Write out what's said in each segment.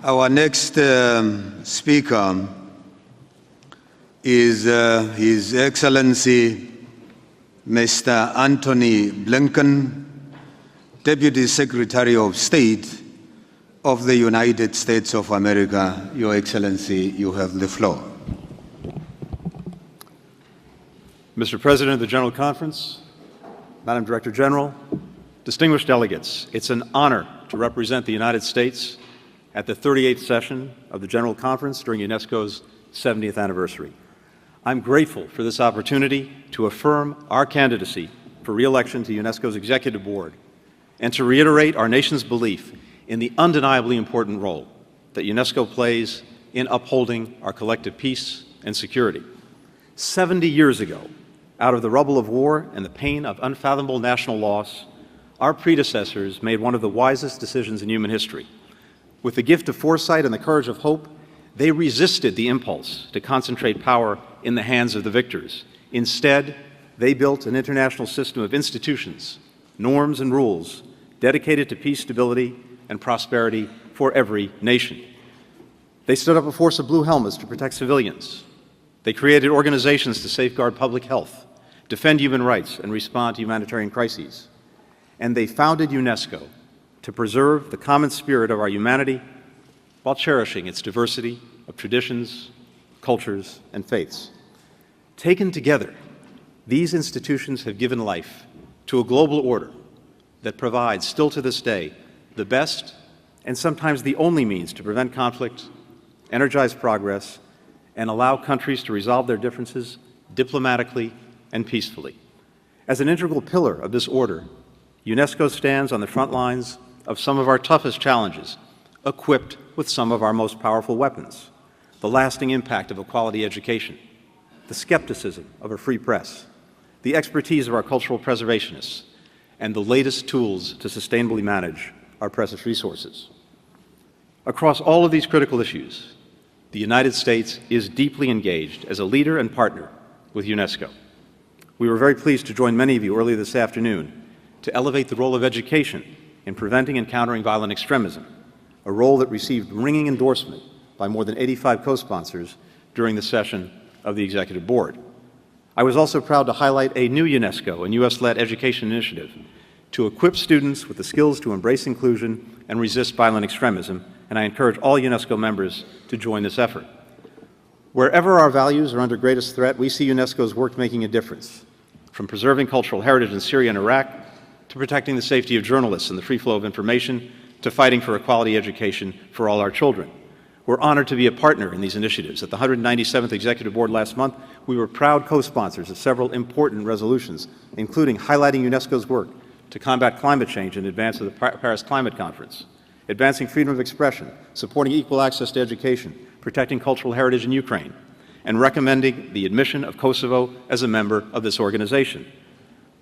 Our next speaker is His Excellency Mr. Antony Blinken, Deputy Secretary of State of the United States of America. Your Excellency, you have the floor. Mr. President of the General Conference, Madam Director General, distinguished delegates, it's an honor to represent the United States at the 38th session of the General Conference during UNESCO's 70th anniversary. I'm grateful for this opportunity to affirm our candidacy for re-election to UNESCO's Executive Board and to reiterate our nation's belief in the undeniably important role that UNESCO plays in upholding our collective peace and security. 70 years ago, out of the rubble of war and the pain of unfathomable national loss, our predecessors made one of the wisest decisions in human history. With the gift of foresight and the courage of hope, they resisted the impulse to concentrate power in the hands of the victors. Instead, they built an international system of institutions, norms, and rules dedicated to peace, stability, and prosperity for every nation. They stood up a force of blue helmets to protect civilians. They created organizations to safeguard public health, defend human rights, and respond to humanitarian crises. And they founded UNESCO to preserve the common spirit of our humanity while cherishing its diversity of traditions, cultures, and faiths. Taken together, these institutions have given life to a global order that provides, still to this day, the best and sometimes the only means to prevent conflict, energize progress, and allow countries to resolve their differences diplomatically and peacefully. As an integral pillar of this order, UNESCO stands on the front lines of some of our toughest challenges, equipped with some of our most powerful weapons: the lasting impact of a quality education, the skepticism of a free press, the expertise of our cultural preservationists, and the latest tools to sustainably manage our precious resources. Across all of these critical issues, the United States is deeply engaged as a leader and partner with UNESCO. We were very pleased to join many of you earlier this afternoon to elevate the role of education in preventing and countering violent extremism, a role that received ringing endorsement by more than 85 co-sponsors during the session of the Executive Board. I was also proud to highlight a new UNESCO and U.S.-led education initiative to equip students with the skills to embrace inclusion and resist violent extremism, and I encourage all UNESCO members to join this effort. Wherever our values are under greatest threat, we see UNESCO's work making a difference, from preserving cultural heritage in Syria and Iraq, to protecting the safety of journalists and the free flow of information, to fighting for a quality education for all our children. We're honored to be a partner in these initiatives. At the 197th Executive Board last month, we were proud co-sponsors of several important resolutions, including highlighting UNESCO's work to combat climate change in advance of the Paris Climate Conference, advancing freedom of expression, supporting equal access to education, protecting cultural heritage in Ukraine, and recommending the admission of Kosovo as a member of this organization.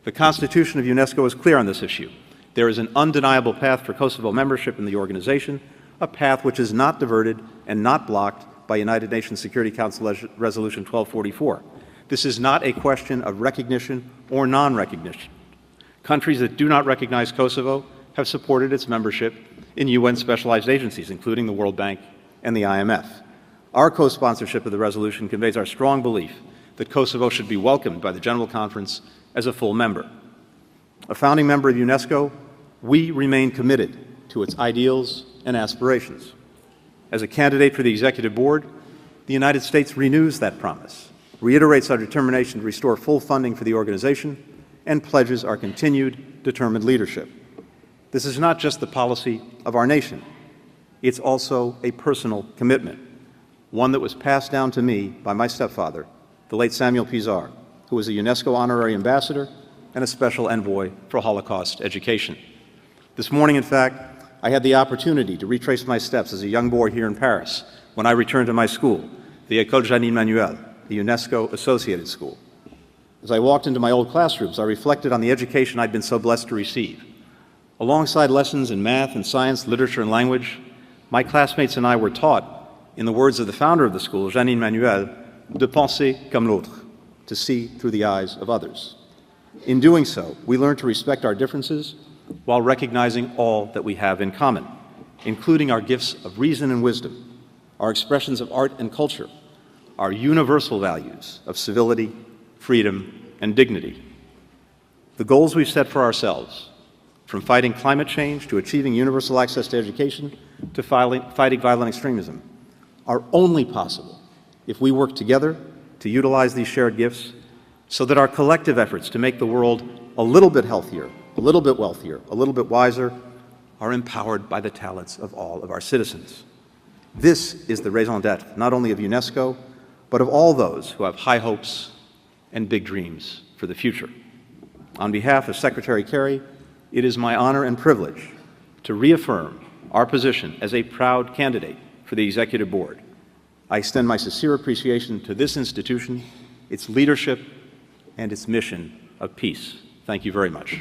The Constitution of UNESCO is clear on this issue. There is an undeniable path for Kosovo membership in the organization, a path which is not diverted and not blocked by United Nations Security Council Resolution 1244. This is not a question of recognition or non-recognition. Countries that do not recognize Kosovo have supported its membership in UN specialized agencies, including the World Bank and the IMF. Our co-sponsorship of the resolution conveys our strong belief that Kosovo should be welcomed by the General Conference as a full member. A founding member of UNESCO, we remain committed to its ideals and aspirations. As a candidate for the Executive Board, the United States renews that promise, reiterates our determination to restore full funding for the organization, and pledges our continued determined leadership. This is not just the policy of our nation. It's also a personal commitment, one that was passed down to me by my stepfather, the late Samuel Pisar, who was a UNESCO honorary ambassador and a special envoy for Holocaust education. This morning, in fact, I had the opportunity to retrace my steps as a young boy here in Paris when I returned to my school, the École Jeanine Manuel, the UNESCO-associated school. As I walked into my old classrooms, I reflected on the education I'd been so blessed to receive. Alongside lessons in math and science, literature and language, my classmates and I were taught, in the words of the founder of the school, Jeanine Manuel, de penser comme l'autre, to see through the eyes of others. In doing so, we learn to respect our differences while recognizing all that we have in common. including our gifts of reason and wisdom, our expressions of art and culture, our universal values of civility, freedom, and dignity. The goals we've set for ourselves, from fighting climate change to achieving universal access to education to fighting violent extremism, are only possible if we work together to utilize these shared gifts so that our collective efforts to make the world a little bit healthier, a little bit wealthier, a little bit wiser, are empowered by the talents of all of our citizens. This is the raison d'etre, not only of UNESCO, but of all those who have high hopes and big dreams for the future. On behalf of Secretary Kerry, it is my honor and privilege to reaffirm our position as a proud candidate for the Executive Board. I extend my sincere appreciation to this institution, its leadership, and its mission of peace. Thank you very much.